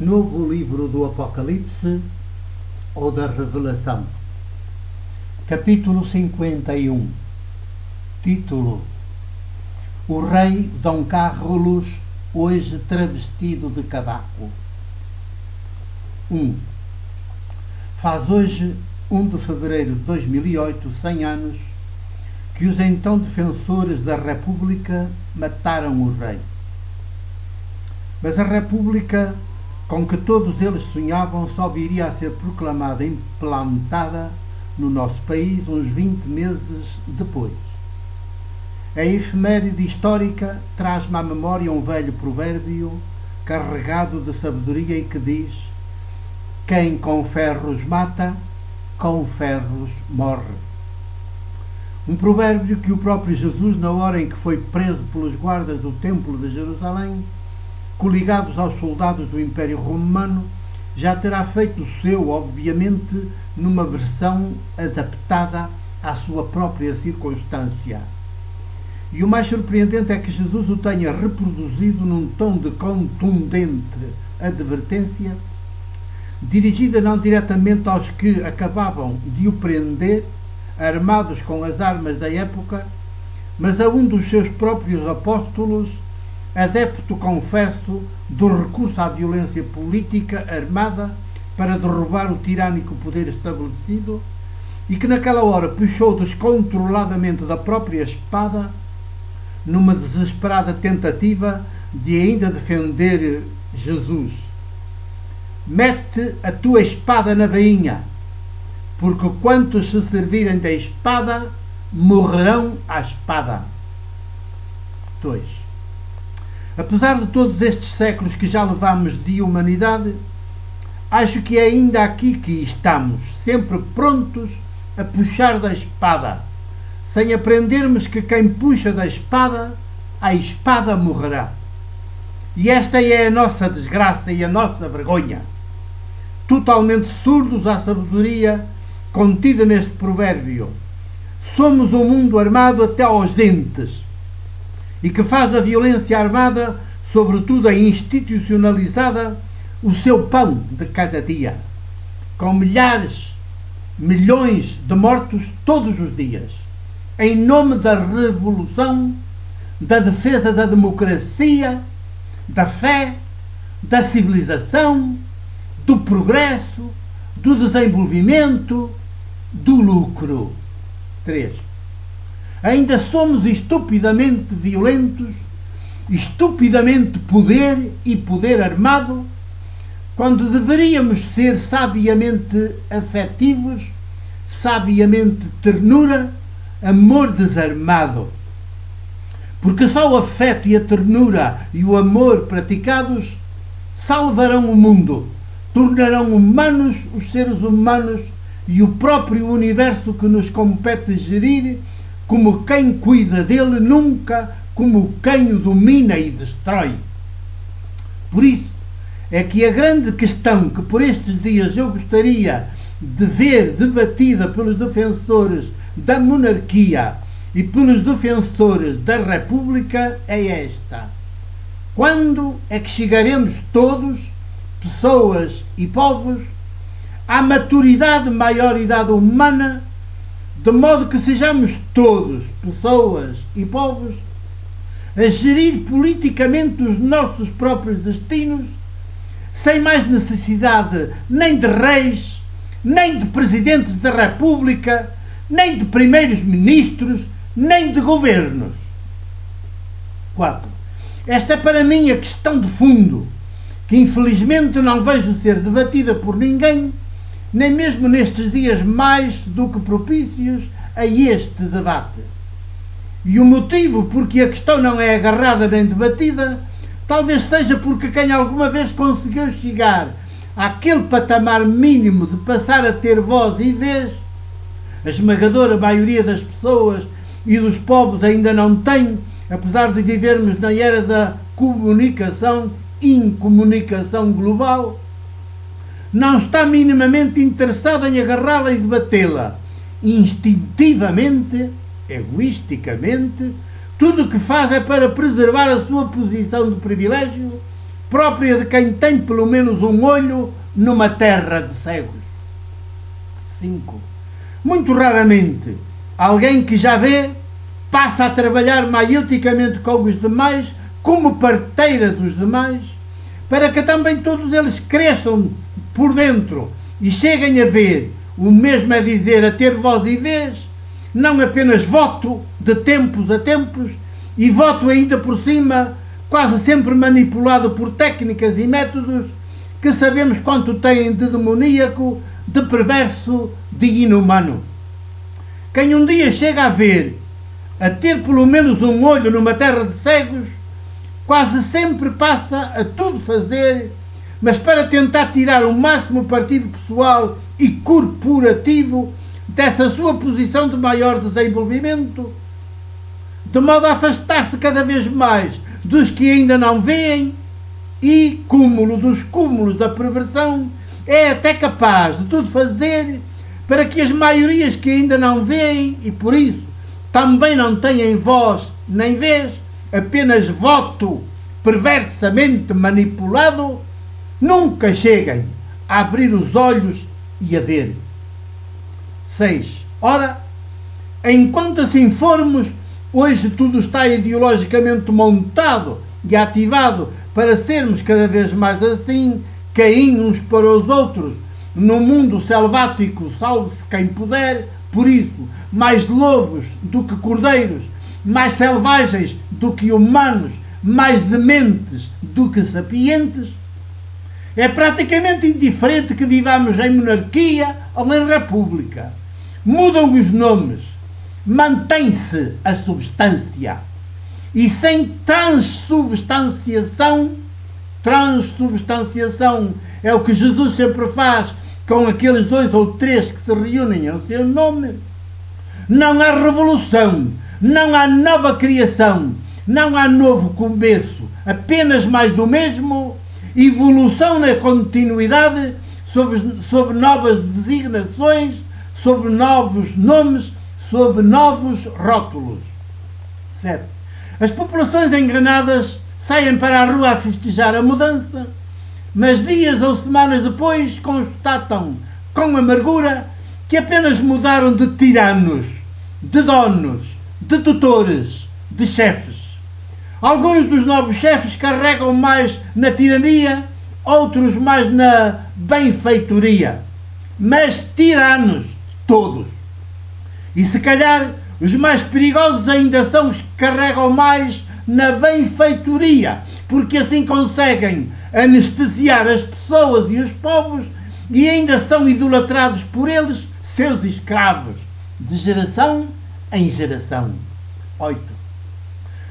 Novo livro do Apocalipse ou da Revelação. Capítulo 51. Título: O rei Dom Carlos, hoje travestido de cavaco. 1. Faz hoje, 1 de fevereiro de 2008, 100 anos, que os então defensores da República mataram o rei. Mas a República, com que todos eles sonhavam, só viria a ser proclamada e implantada no nosso país uns 20 meses depois. A efeméride histórica traz-me à memória um velho provérbio carregado de sabedoria e que diz: quem com ferros mata, com ferros morre. Um provérbio que o próprio Jesus, na hora em que foi preso pelos guardas do Templo de Jerusalém, coligados aos soldados do Império Romano, já terá feito o seu, obviamente, numa versão adaptada à sua própria circunstância. E o mais surpreendente é que Jesus o tenha reproduzido num tom de contundente advertência, dirigida não diretamente aos que acabavam de o prender, armados com as armas da época, mas a um dos seus próprios apóstolos, adepto, confesso, do recurso à violência política armada para derrubar o tirânico poder estabelecido, e que naquela hora puxou descontroladamente da própria espada numa desesperada tentativa de ainda defender Jesus. Mete a tua espada na bainha, porque quantos se servirem da espada morrerão à espada. 2. Apesar de todos estes séculos que já levamos de humanidade, acho que é ainda aqui que estamos, sempre prontos a puxar da espada, sem aprendermos que quem puxa da espada, a espada morrerá. E esta é a nossa desgraça e a nossa vergonha. Totalmente surdos à sabedoria contida neste provérbio. Somos um mundo armado até aos dentes, e que faz da violência armada, sobretudo a institucionalizada, o seu pão de cada dia, com milhares, milhões de mortos todos os dias, em nome da revolução, da defesa da democracia, da fé, da civilização, do progresso, do desenvolvimento, do lucro. 3. Ainda somos estupidamente violentos, estupidamente poder e poder armado, quando deveríamos ser sabiamente afetivos, sabiamente ternura, amor desarmado. Porque só o afeto e a ternura e o amor praticados salvarão o mundo, tornarão humanos os seres humanos e o próprio universo que nos compete gerir, como quem cuida dele, nunca como quem o domina e destrói. Por isso é que a grande questão que por estes dias eu gostaria de ver debatida pelos defensores da monarquia e pelos defensores da República é esta: quando é que chegaremos todos, pessoas e povos, à maturidade, maioridade humana, de modo que sejamos todos, pessoas e povos, a gerir politicamente os nossos próprios destinos, sem mais necessidade nem de reis, nem de presidentes da República, nem de primeiros ministros, nem de governos. 4. Esta é para mim a questão de fundo, que infelizmente não vejo ser debatida por ninguém, nem mesmo nestes dias mais do que propícios a este debate. E o motivo por que a questão não é agarrada nem debatida, talvez seja porque quem alguma vez conseguiu chegar àquele patamar mínimo de passar a ter voz e vez, a esmagadora maioria das pessoas e dos povos ainda não tem, apesar de vivermos na era da comunicação, incomunicação global, não está minimamente interessado em agarrá-la e debatê-la. Instintivamente, egoisticamente, tudo o que faz é para preservar a sua posição de privilégio, própria de quem tem pelo menos um olho numa terra de cegos. 5. Muito raramente, alguém que já vê passa a trabalhar maioticamente com os demais, como parteira dos demais, para que também todos eles cresçam por dentro e cheguem a ver, o mesmo é dizer, a ter voz e vez, não apenas voto de tempos a tempos, e voto ainda por cima, quase sempre manipulado por técnicas e métodos que sabemos quanto têm de demoníaco, de perverso, de inumano. Quem um dia chega a ver, a ter pelo menos um olho numa terra de cegos, quase sempre passa a tudo fazer, mas para tentar tirar o máximo partido pessoal e corporativo dessa sua posição de maior desenvolvimento, de modo a afastar-se cada vez mais dos que ainda não veem e, cúmulo dos cúmulos da perversão, é até capaz de tudo fazer para que as maiorias que ainda não veem e por isso também não têm voz nem vez, apenas voto perversamente manipulado, nunca cheguem a abrir os olhos e a ver. 6. Ora, enquanto assim formos, hoje tudo está ideologicamente montado e ativado para sermos cada vez mais assim, Caim uns para os outros, no mundo selvático, salve-se quem puder, por isso, mais lobos do que cordeiros, mais selvagens do que humanos, mais dementes do que sapientes, é praticamente indiferente que vivamos em monarquia ou em república. Mudam os nomes, mantém-se a substância. E sem transubstanciação é o que Jesus sempre faz com aqueles 2 ou 3 que se reúnem em seu nome, não há revolução, não há nova criação, não há novo começo, apenas mais do mesmo, evolução na continuidade, sobre novas designações, sobre novos nomes, sobre novos rótulos. 7. As populações enganadas saem para a rua a festejar a mudança, mas dias ou semanas depois constatam com amargura que apenas mudaram de tiranos, de donos, de tutores, de chefes. Alguns dos novos chefes carregam mais na tirania, outros mais na benfeitoria, mas tiranos todos. E se calhar os mais perigosos ainda são os que carregam mais na benfeitoria, porque assim conseguem anestesiar as pessoas e os povos e ainda são idolatrados por eles, seus escravos, de geração em geração. 8.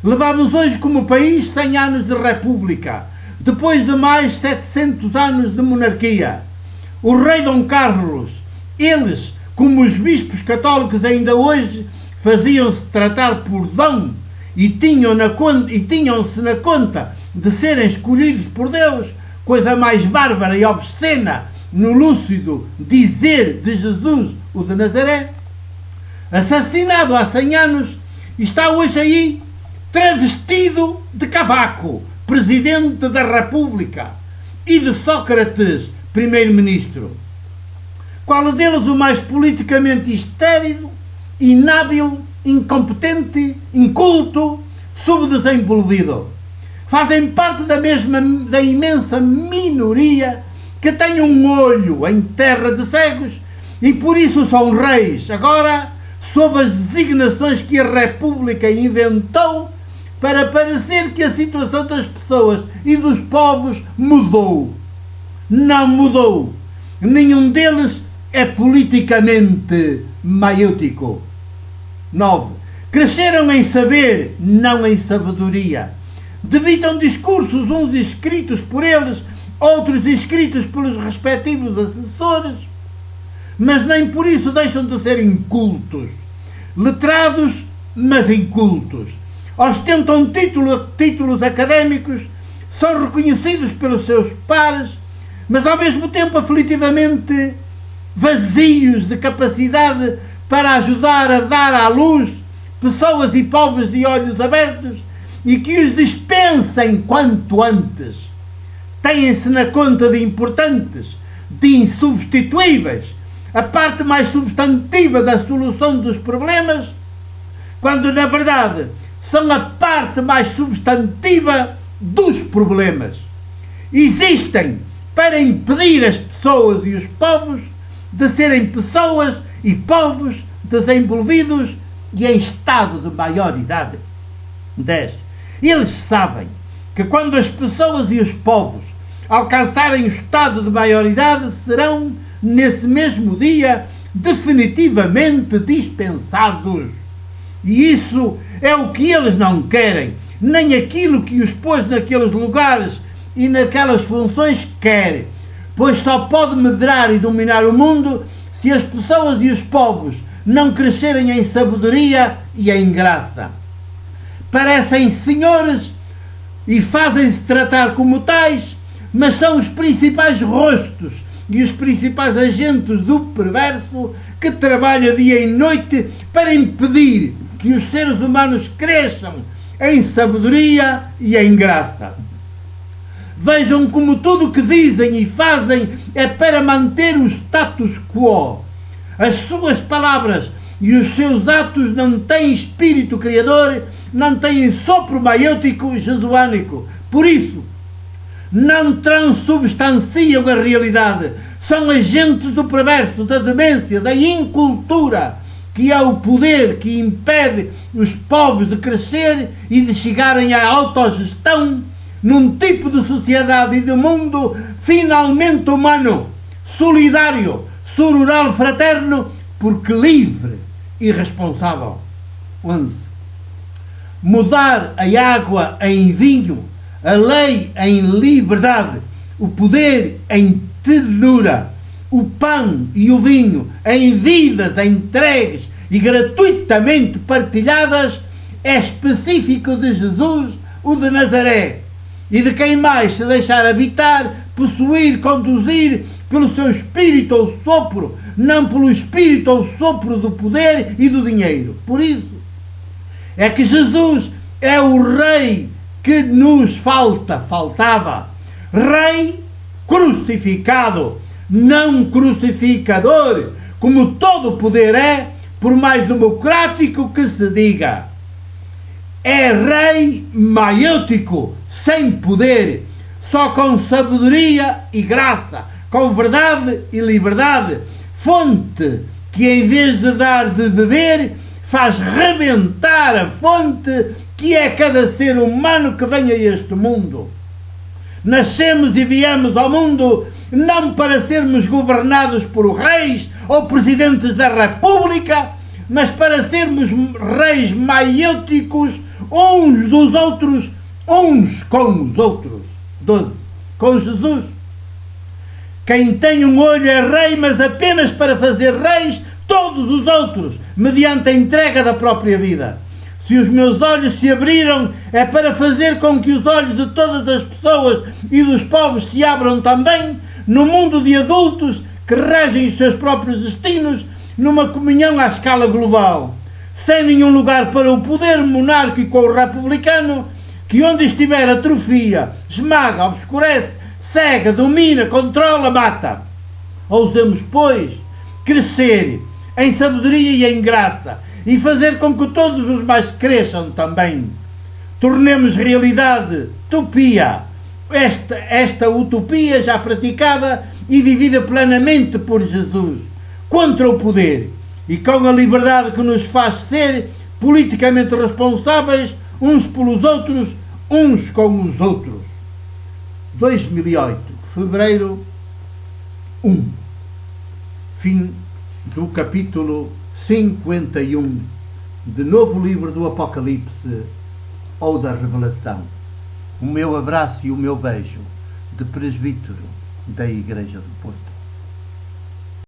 Levamos hoje como país 100 anos de república, depois de mais 700 anos de monarquia. O rei Dom Carlos, eles, como os bispos católicos ainda hoje, faziam-se tratar por Dom e tinham-se na conta de serem escolhidos por Deus, coisa mais bárbara e obscena no lúcido dizer de Jesus, o de Nazaré, assassinado há 100 anos, está hoje aí travestido de Cavaco, Presidente da República, e de Sócrates, Primeiro-Ministro. Qual deles o mais politicamente estéril, inábil, incompetente, inculto, subdesenvolvido? Fazem parte da imensa minoria que tem um olho em terra de cegos e por isso são reis, agora, sob as designações que a República inventou para parecer que a situação das pessoas e dos povos mudou. Não mudou. Nenhum deles é politicamente maiútico. 9. Cresceram em saber, não em sabedoria. Debitam discursos, uns escritos por eles, outros escritos pelos respectivos assessores, mas nem por isso deixam de ser incultos. Letrados, mas incultos. Ostentam títulos académicos, são reconhecidos pelos seus pares, mas ao mesmo tempo aflitivamente vazios de capacidade para ajudar a dar à luz pessoas e povos de olhos abertos e que os dispensem quanto antes. têm-se na conta de importantes, de insubstituíveis, a parte mais substantiva da solução dos problemas, quando na verdade são a parte mais substantiva dos problemas. Existem para impedir as pessoas e os povos de serem pessoas e povos desenvolvidos e em estado de maioridade. 10. Eles sabem que quando as pessoas e os povos alcançarem o estado de maioridade, serão, nesse mesmo dia, definitivamente dispensados. E isso é o que eles não querem, nem aquilo que os pôs naqueles lugares e naquelas funções quer, pois só pode medrar e dominar o mundo se as pessoas e os povos não crescerem em sabedoria e em graça. Parecem senhores e fazem-se tratar como tais, mas são os principais rostos e os principais agentes do perverso que trabalha dia e noite para impedir que os seres humanos cresçam em sabedoria e em graça. Vejam como tudo o que dizem e fazem é para manter o status quo. As suas palavras e os seus atos não têm espírito criador, não têm sopro maiêutico jesuânico. Por isso, não transubstanciam a realidade. São agentes do perverso, da demência, da incultura, que é o poder que impede os povos de crescer e de chegarem à autogestão num tipo de sociedade e de mundo finalmente humano, solidário, sororal, fraterno, porque livre e responsável. 11. Mudar a água em vinho, a lei em liberdade, o poder em ternura, o pão e o vinho em vidas entregues e gratuitamente partilhadas, é específico de Jesus, o de Nazaré, e de quem mais se deixar habitar, possuir, conduzir pelo seu espírito ou sopro, não pelo espírito ou sopro do poder e do dinheiro. Por isso é que Jesus é o Rei que nos faltava. Rei crucificado, não crucificador, como todo poder é, por mais democrático que se diga. É Rei maiêutico, sem poder, só com sabedoria e graça, com verdade e liberdade, fonte que em vez de dar de beber, faz rebentar a fonte que é cada ser humano que vem a este mundo. Nascemos e viemos ao mundo não para sermos governados por reis ou presidentes da República, mas para sermos reis maiêuticos uns dos outros, uns com os outros. 12. Com Jesus. Quem tem um olho é rei, mas apenas para fazer reis todos os outros, mediante a entrega da própria vida. Se os meus olhos se abriram, é para fazer com que os olhos de todas as pessoas e dos povos se abram também, no mundo de adultos que regem os seus próprios destinos, numa comunhão à escala global, sem nenhum lugar para o poder monárquico ou republicano, que onde estiver atrofia, esmaga, obscurece, cega, domina, controla, mata. Ousemos, pois, crescer em sabedoria e em graça, e fazer com que todos os mais cresçam também. Tornemos realidade utopia, esta utopia já praticada e vivida plenamente por Jesus, contra o poder e com a liberdade que nos faz ser politicamente responsáveis uns pelos outros, uns com os outros. 2008, fevereiro 1. Fim do capítulo 51 de Novo Livro do Apocalipse ou da Revelação. O meu abraço e o meu beijo de presbítero da Igreja do Porto.